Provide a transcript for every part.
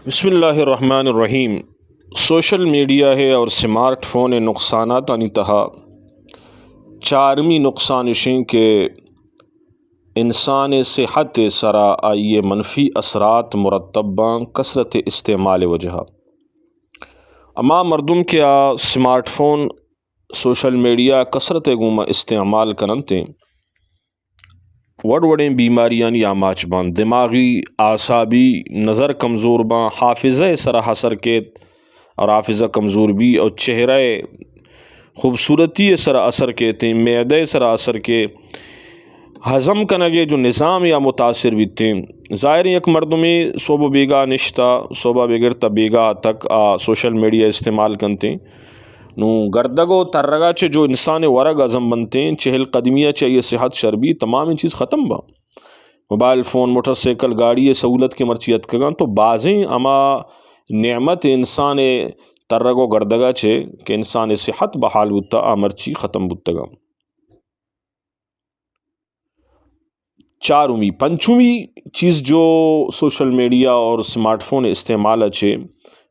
بسم اللہ الرحمن الرحیم۔ سوشل میڈیا ہے اور سمارٹ فون نقصانات انتہا چارمی نقصانشیں کے انسان صحت سرا آئیے منفی اثرات مرتباں کثرت استعمال وجہ اما مردم کیا سمارٹ فون سوشل میڈیا کثرت گوما استعمال کرنتے وڑیں بیماریاں یا ماچ بان دماغی اعصابی نظر کمزور باں حافظہ سرا حسر کیت اور حافظہ کمزور بھی اور چہرہ خوبصورتی سرا اثر کہتے معدے سرا اثر کے ہضم کنگے جو نظام یا متاثر بھی تھے ظاہر یک مردمی صوبہ بیگا نشتہ صوبہ بگرتا بیگا تک سوشل میڈیا استعمال کنتے نو گردگو ترگا چے جو انسان ورگ ازم بنتے ہیں چہل قدمیہ چاہیے صحت شربی تمام چیز ختم با موبائل فون موٹر سائیکل گاڑی سہولت کے مرچیت کگان تو بعضیں اما نعمت انسان ترگو گردگا چے کہ انسان صحت بحال بتا مرچی ختم بتگا چارمی پنچمی چیز جو سوشل میڈیا اور سمارٹ فون استعمال اچھے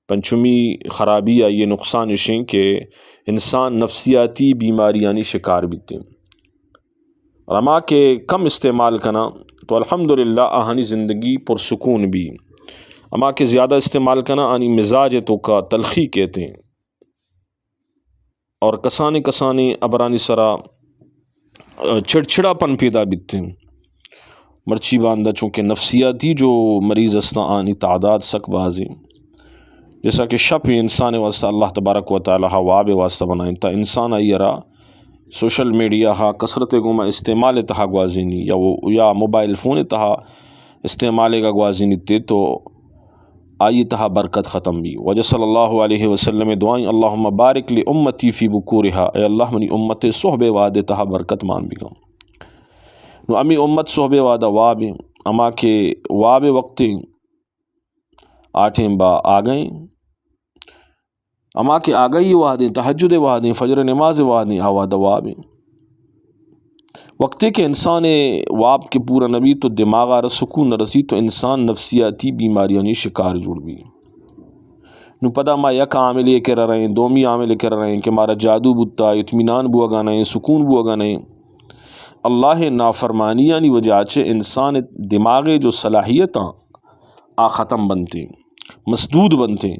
پنچمی خرابی یا یہ نقصان اشیں کہ انسان نفسیاتی بیماریانی شکار بیتے اور اما کے کم استعمال کنا تو الحمدللہ آہانی زندگی پرسکون بھی اما کے زیادہ استعمال کنا آنی مزاج تو کا تلخی کہتے ہیں اور کسانے ابرانی سرا چڑچڑا پن پیدا بیتے ہیں مرچی باندھا چونکہ نفسیاتی جو مریض استا آنی تعداد سک بازی جیسا کہ شپ انسان واسطہ اللہ تبارک و تعالی واب واسطہ بنائیں تا انسان آئیرا سوشل میڈیا کثرت گوما استعمال تہا گوازینی یا موبائل فون تہا استعمال کا گوازینی تے تو آئی تہا برکت ختم بھی وجہ صلی اللہ علیہ وسلم دعائیں اللہم بارک لی امتی فی بکورہا اے اللہ منی امت صحبے وعدے تہا برکت مان بھی گا نو امی امت صحبے وعدہ واب اما کے واب وقت آٹھیں با آگئیں اما کے آگئی وعدیں تہجد وعدیں فجر نماز وعدیں آواد واب وقتے کے انسان واب کے پورا نبی تو دماغ آرہ سکون رسی تو انسان نفسیاتی بیماریانی شکار جوڑ بھی نو پدا ما یک عامل یہ کر رہے ہیں دومی عامل کر رہے ہیں کہ مارا جادو بتا اطمینان بو گانا ہے سکون بو گانا ہے اللہ نافرمانیانی وجہ چے انسان دماغے جو صلاحیتاں ختم بنتے مسدود بنتے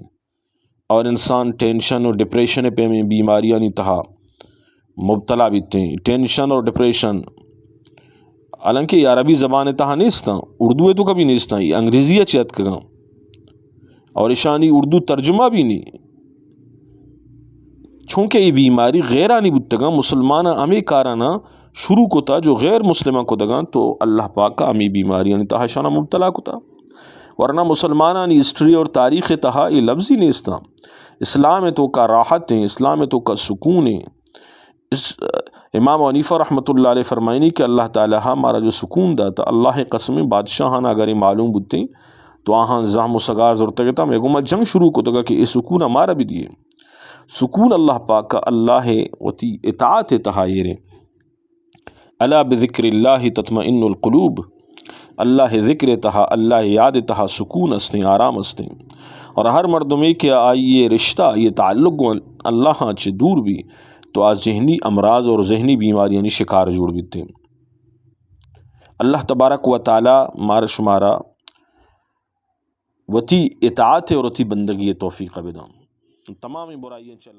اور انسان ٹینشن اور ڈپریشن پہ میں بیماریاں نہیں تہا مبتلا بیتے ہیں ٹینشن اور ڈپریشن حالانکہ یہ عربی زبان تہا نیستا اردو تو کبھی نیستا یہ انگریزی چیت کگا اور اشانی اردو ترجمہ بھی نہیں چونکہ یہ بیماری غیرانی بتگا مسلمان ہمیں کارانا شروع کو تھا جو غیر مسلمہ کو دگا تو اللہ پاک کا ہمیں بیماریاں نہیں تہا شانہ مبتلا کو تھا ورنہ مسلمانانی ہسٹری اور تاریخ تہا یہ لفظ ہی نیستا اسلام تو کا راحت ہیں اسلام تو کا سکون ہے امام حنیفہ رحمۃ اللہ علیہ فرمائنی کہ اللہ تعالیٰ ہمارا جو سکون دا تھا اللہ قسم بادشاہانا اگر یہ معلوم بتے تو آہاں زہم و سگاز اور تگتا میں گما جنگ شروع کو تگا کہ یہ سکون ہمارا بھی دیے سکون اللہ پاک کا اللہ وتی اطاعت تہائر الا بذکر اللہ تطمئن القلوب اللہ ذکر تہا اللہ یاد تہا سکون استیں آرام استیں اور ہر مردمی کے آئیے رشتہ یہ تعلق اللہ چے دور بھی تو آج ذہنی امراض اور ذہنی بیماریاں شکار جوڑ بیتے اللہ تبارک و تعالی مار شمارا وتی اطاعت اور وتی بندگی توفیق بدام تمام برائیاں چل